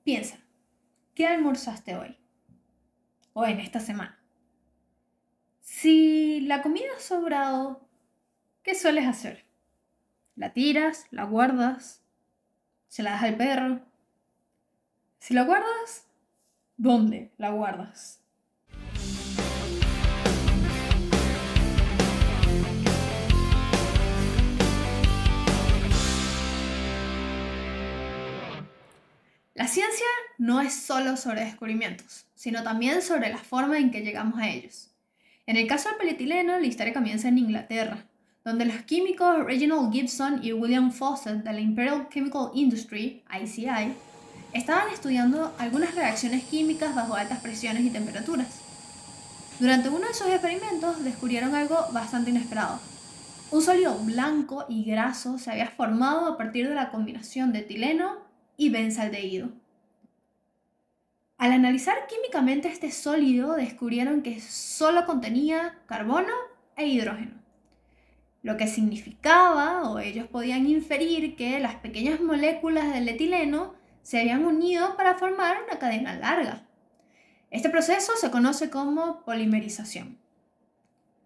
Piensa, ¿qué almorzaste hoy? O en esta semana. Si la comida ha sobrado, ¿qué sueles hacer? ¿La tiras? ¿La guardas? ¿Se la das al perro? Si la guardas, ¿dónde la guardas? La ciencia no es solo sobre descubrimientos, sino también sobre la forma en que llegamos a ellos. En el caso del polietileno, la historia comienza en Inglaterra, donde los químicos Reginald Gibson y William Fawcett de la Imperial Chemical Industry, ICI, estaban estudiando algunas reacciones químicas bajo altas presiones y temperaturas. Durante uno de sus experimentos descubrieron algo bastante inesperado. Un sólido blanco y graso se había formado a partir de la combinación de etileno y benzaldehído. Al analizar químicamente este sólido, descubrieron que solo contenía carbono e hidrógeno, lo que significaba, o ellos podían inferir, que las pequeñas moléculas del etileno se habían unido para formar una cadena larga. Este proceso se conoce como polimerización.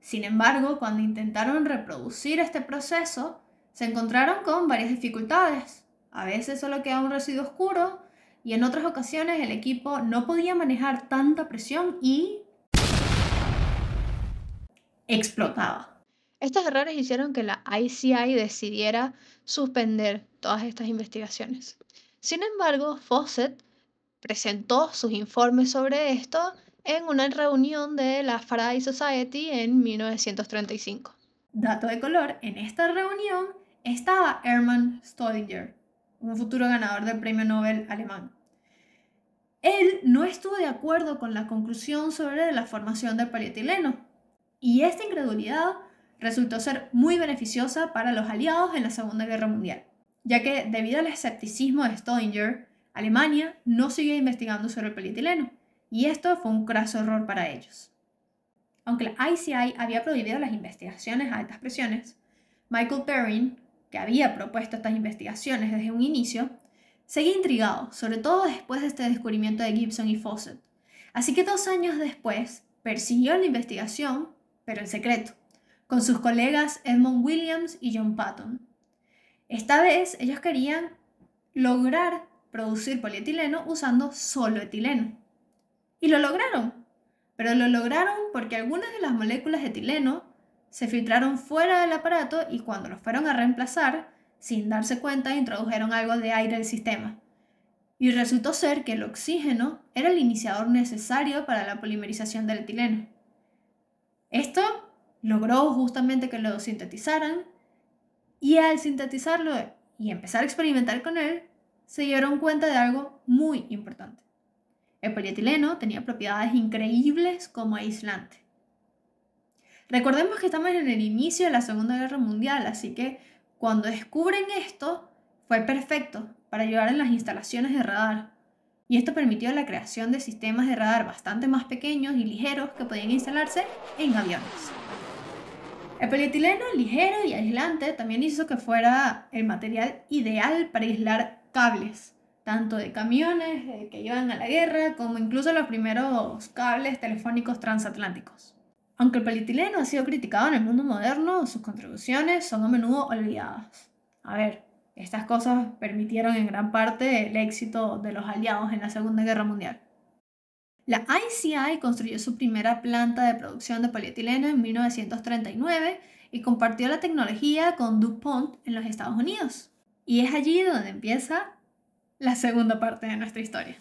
Sin embargo, cuando intentaron reproducir este proceso, se encontraron con varias dificultades. A veces solo quedaba un residuo oscuro y en otras ocasiones el equipo no podía manejar tanta presión y explotaba. Estos errores hicieron que la ICI decidiera suspender todas estas investigaciones. Sin embargo, Fawcett presentó sus informes sobre esto en una reunión de la Faraday Society en 1935. Dato de color, en esta reunión estaba Hermann Staudinger, un futuro ganador del premio Nobel alemán. Él no estuvo de acuerdo con la conclusión sobre la formación del polietileno, y esta incredulidad resultó ser muy beneficiosa para los aliados en la Segunda Guerra Mundial, ya que debido al escepticismo de Staudinger, Alemania no siguió investigando sobre el polietileno, y esto fue un craso error para ellos. Aunque la ICI había prohibido las investigaciones a altas presiones, Michael Perrin, que había propuesto estas investigaciones desde un inicio, seguía intrigado, sobre todo después de este descubrimiento de Gibson y Fawcett. Así que 2 años después, persiguió la investigación, pero en secreto, con sus colegas Edmund Williams y John Patton. Esta vez ellos querían lograr producir polietileno usando solo etileno. Y lo lograron, pero lo lograron porque algunas de las moléculas de etileno se filtraron fuera del aparato y cuando los fueron a reemplazar, sin darse cuenta, introdujeron algo de aire al sistema. Y resultó ser que el oxígeno era el iniciador necesario para la polimerización del etileno. Esto logró justamente que lo sintetizaran, y al sintetizarlo y empezar a experimentar con él, se dieron cuenta de algo muy importante. El polietileno tenía propiedades increíbles como aislante. Recordemos que estamos en el inicio de la Segunda Guerra Mundial, así que cuando descubren esto, fue perfecto para ayudar en las instalaciones de radar. Y esto permitió la creación de sistemas de radar bastante más pequeños y ligeros que podían instalarse en aviones. El polietileno ligero y aislante también hizo que fuera el material ideal para aislar cables, tanto de camiones que iban a la guerra, como incluso los primeros cables telefónicos transatlánticos. Aunque el polietileno ha sido criticado en el mundo moderno, sus contribuciones son a menudo olvidadas. A ver, estas cosas permitieron en gran parte el éxito de los aliados en la Segunda Guerra Mundial. La ICI construyó su primera planta de producción de polietileno en 1939 y compartió la tecnología con DuPont en los Estados Unidos. Y es allí donde empieza la segunda parte de nuestra historia.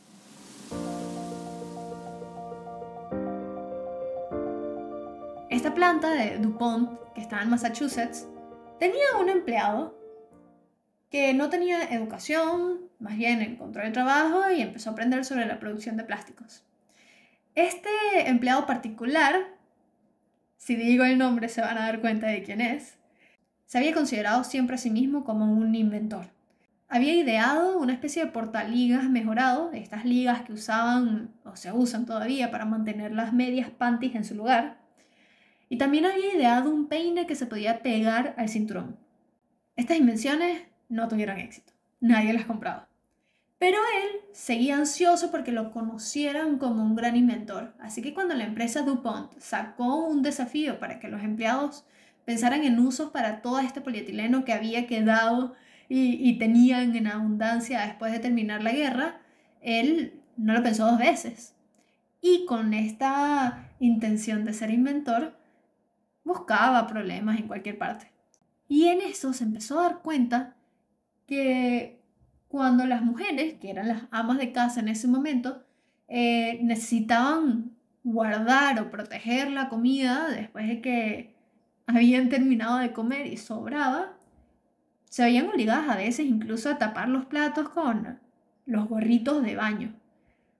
Esta planta de DuPont, que estaba en Massachusetts, tenía un empleado que no tenía educación, más bien encontró el trabajo y empezó a aprender sobre la producción de plásticos. Este empleado particular, si digo el nombre se van a dar cuenta de quién es, se había considerado siempre a sí mismo como un inventor. Había ideado una especie de portaligas mejorado, estas ligas que usaban o se usan todavía para mantener las medias panties en su lugar. Y también había ideado un peine que se podía pegar al cinturón. Estas invenciones no tuvieron éxito, nadie las compraba. Pero él seguía ansioso porque lo conocieran como un gran inventor. Así que cuando la empresa DuPont sacó un desafío para que los empleados pensaran en usos para todo este polietileno que había quedado y tenían en abundancia después de terminar la guerra, él no lo pensó dos veces. Y con esta intención de ser inventor, buscaba problemas en cualquier parte. Y en eso se empezó a dar cuenta que cuando las mujeres, que eran las amas de casa en ese momento, necesitaban guardar o proteger la comida después de que habían terminado de comer y sobraba, se veían obligadas a veces incluso a tapar los platos con los gorritos de baño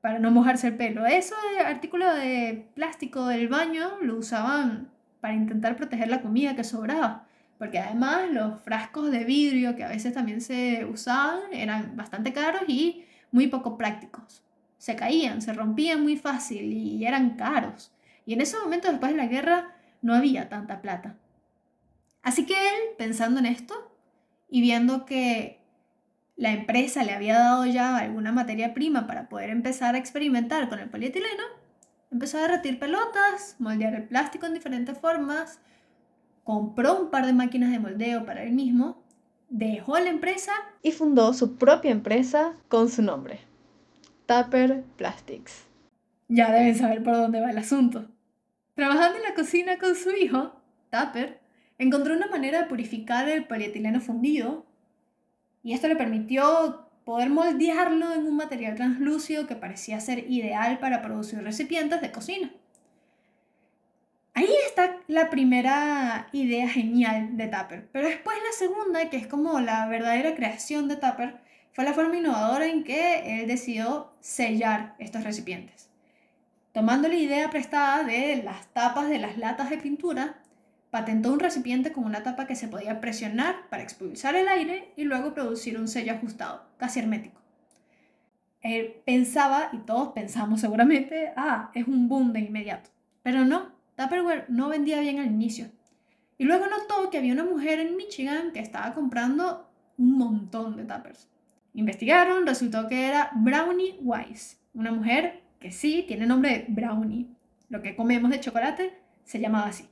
para no mojarse el pelo. Ese artículo de plástico del baño lo usaban para intentar proteger la comida que sobraba, porque además los frascos de vidrio que a veces también se usaban eran bastante caros y muy poco prácticos. Se caían, se rompían muy fácil y eran caros. Y en ese momento, después de la guerra, no había tanta plata. Así que él, pensando en esto y viendo que la empresa le había dado ya alguna materia prima para poder empezar a experimentar con el polietileno, empezó a derretir pelotas, moldear el plástico en diferentes formas, compró un par de máquinas de moldeo para él mismo, dejó la empresa y fundó su propia empresa con su nombre, Tupper Plastics. Ya deben saber por dónde va el asunto. Trabajando en la cocina con su hijo, Tupper encontró una manera de purificar el polietileno fundido y esto le permitió poder moldearlo en un material translúcido que parecía ser ideal para producir recipientes de cocina. Ahí está la primera idea genial de Tupper, pero después la segunda, que es como la verdadera creación de Tupper, fue la forma innovadora en que él decidió sellar estos recipientes. Tomando la idea prestada de las tapas de las latas de pintura, patentó un recipiente con una tapa que se podía presionar para expulsar el aire y luego producir un sello ajustado, casi hermético. Él pensaba, y todos pensamos seguramente, es un boom de inmediato. Pero no, Tupperware no vendía bien al inicio. Y luego notó que había una mujer en Michigan que estaba comprando un montón de tuppers. Investigaron, resultó que era Brownie Wise, una mujer que sí tiene nombre de Brownie. Lo que comemos de chocolate se llamaba así.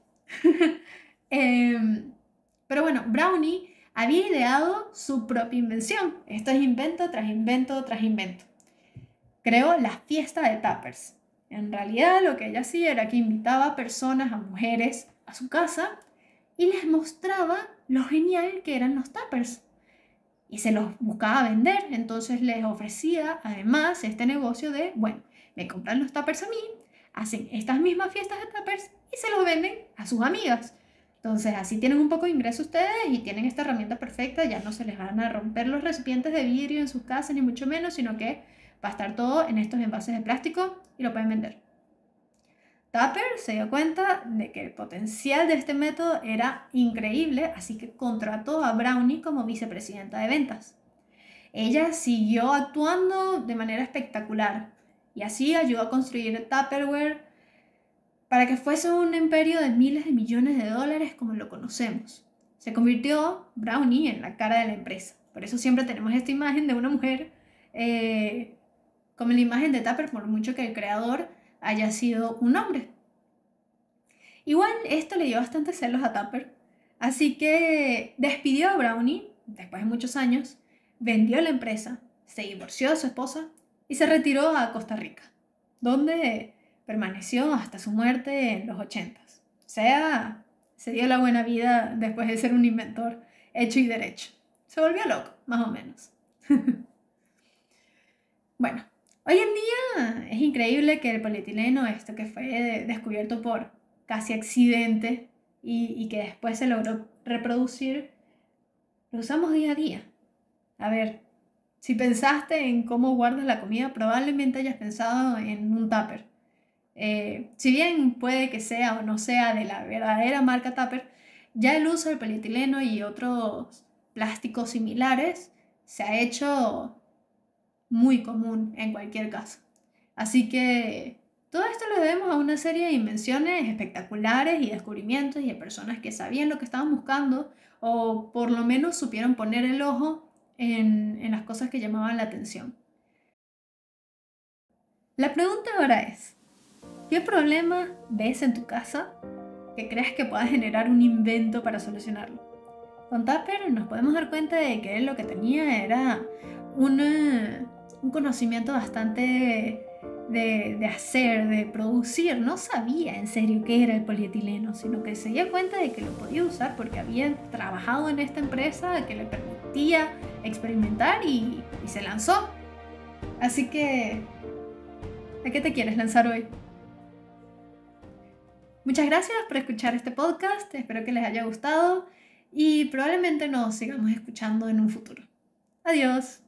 Pero bueno, Brownie había ideado su propia invención. Esto es invento tras invento tras invento. Creó la fiesta de tuppers. En realidad lo que ella hacía era que invitaba a personas, a mujeres, a su casa y les mostraba lo genial que eran los tuppers. Y se los buscaba vender, entonces les ofrecía además este negocio de, bueno, me compran los tuppers a mí, hacen estas mismas fiestas de tuppers y se los venden a sus amigas. Entonces así tienen un poco de ingreso ustedes y tienen esta herramienta perfecta, ya no se les van a romper los recipientes de vidrio en sus casas ni mucho menos, sino que va a estar todo en estos envases de plástico y lo pueden vender. Tupper se dio cuenta de que el potencial de este método era increíble, así que contrató a Brownie como vicepresidenta de ventas. Ella siguió actuando de manera espectacular y así ayudó a construir Tupperware para que fuese un imperio de miles de millones de dólares como lo conocemos. Se convirtió Brownie en la cara de la empresa. Por eso siempre tenemos esta imagen de una mujer como la imagen de Tupper, por mucho que el creador haya sido un hombre. Igual esto le dio bastante celos a Tupper, así que despidió a Brownie después de muchos años, vendió la empresa, se divorció de su esposa y se retiró a Costa Rica, donde permaneció hasta su muerte en los 80s. O sea, se dio la buena vida después de ser un inventor hecho y derecho. Se volvió loco, más o menos. Bueno, hoy en día es increíble que el polietileno, esto que fue descubierto por casi accidente y que después se logró reproducir, lo usamos día a día. A ver, si pensaste en cómo guardas la comida, probablemente hayas pensado en un tupper. Si bien puede que sea o no sea de la verdadera marca Tupper, ya el uso del polietileno y otros plásticos similares se ha hecho muy común en cualquier caso. Así que todo esto lo debemos a una serie de invenciones espectaculares y descubrimientos y de personas que sabían lo que estaban buscando o por lo menos supieron poner el ojo en las cosas que llamaban la atención. La pregunta ahora es, ¿qué problema ves en tu casa que crees que pueda generar un invento para solucionarlo? Con Tupper nos podemos dar cuenta de que él lo que tenía era un conocimiento bastante de hacer, de producir. No sabía en serio qué era el polietileno, sino que se dio cuenta de que lo podía usar porque había trabajado en esta empresa que le permitía experimentar y se lanzó. Así que, ¿a qué te quieres lanzar hoy? Muchas gracias por escuchar este podcast, espero que les haya gustado y probablemente nos sigamos escuchando en un futuro. Adiós.